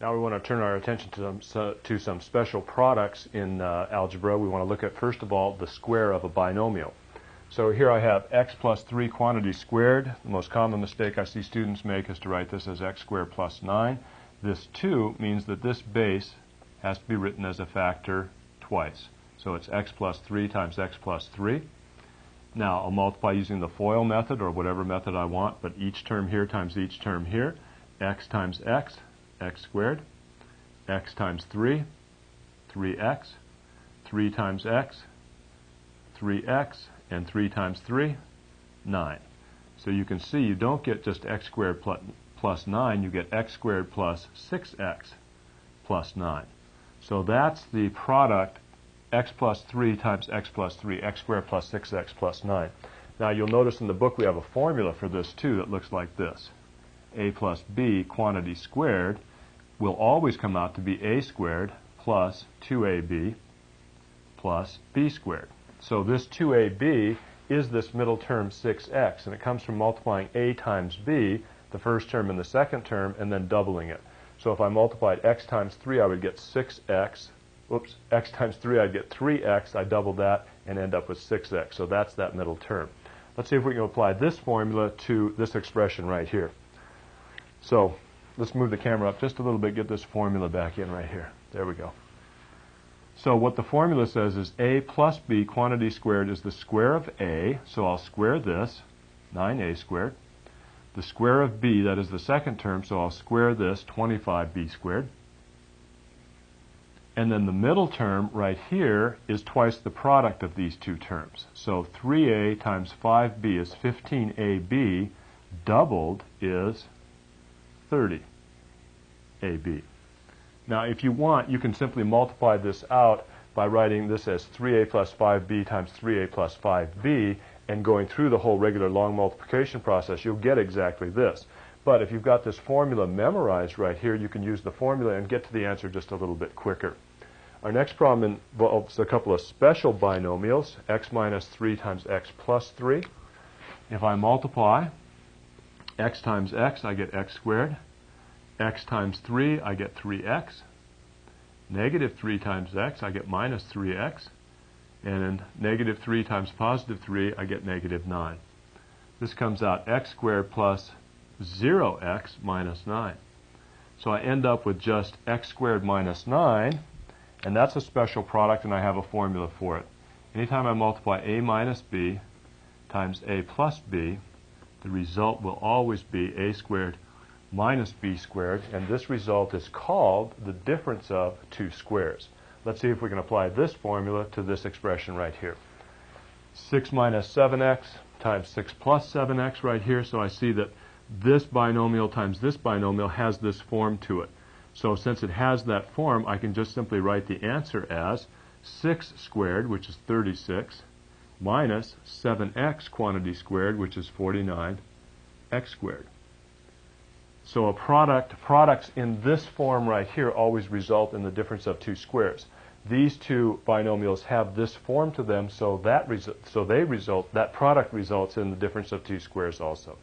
Now we want to turn our attention to some special products in algebra. We want to look at, first of all, the square of a binomial. So here I have x plus 3 quantity squared. The most common mistake I see students make is to write this as x squared plus 9. This 2 means that this base has to be written as a factor twice. So it's x plus 3 times x plus 3. Now I'll multiply using the FOIL method or whatever method I want, but each term here times each term here. X times x, x squared. X times 3, 3x. 3 times x, 3x. And 3 times 3, 9. So you can see you don't get just x squared plus 9, you get x squared plus 6x plus 9. So that's the product x plus 3 times x plus 3, x squared plus 6x plus 9. Now you'll notice in the book we have a formula for this too that looks like this. A plus b quantity squared will always come out to be a squared plus 2ab plus b squared. So this 2ab is this middle term 6x, and it comes from multiplying a times b, the first term and the second term, and then doubling it. So if I multiplied x times 3, I would get 6x. Oops, x times 3, I'd get 3x. I doubled that and end up with 6x. So that's that middle term. Let's see if we can apply this formula to this expression right here. So let's move the camera up just a little bit, get this formula back in right here. There we go. So what the formula says is a plus b quantity squared is the square of a, so I'll square this, 9a squared. The square of b, that is the second term, so I'll square this, 25b squared. And then the middle term right here is twice the product of these two terms. So 3a times 5b is 15ab, doubled is 30ab. Now, if you want, you can simply multiply this out by writing this as 3a plus 5b times 3a plus 5b and going through the whole regular long multiplication process. You'll get exactly this. But if you've got this formula memorized right here, you can use the formula and get to the answer just a little bit quicker. Our next problem involves a couple of special binomials, x minus 3 times x plus 3. If I multiply x times x, I get x squared. X times 3, I get 3x. Negative 3 times x, I get minus 3x. And negative 3 times positive 3, I get negative 9. This comes out x squared plus 0x minus 9. So I end up with just x squared minus 9, and that's a special product, and I have a formula for it. Anytime I multiply a minus b times a plus b, the result will always be a squared minus b squared, and this result is called the difference of two squares. Let's see if we can apply this formula to this expression right here. 6 minus 7x times 6 plus 7x right here, so I see that this binomial times this binomial has this form to it. So since it has that form, I can just simply write the answer as 6 squared, which is 36, minus 7x quantity squared, which is 49x squared. So products in this form right here always result in the difference of two squares. These two binomials have this form to them, so that product results in the difference of two squares also.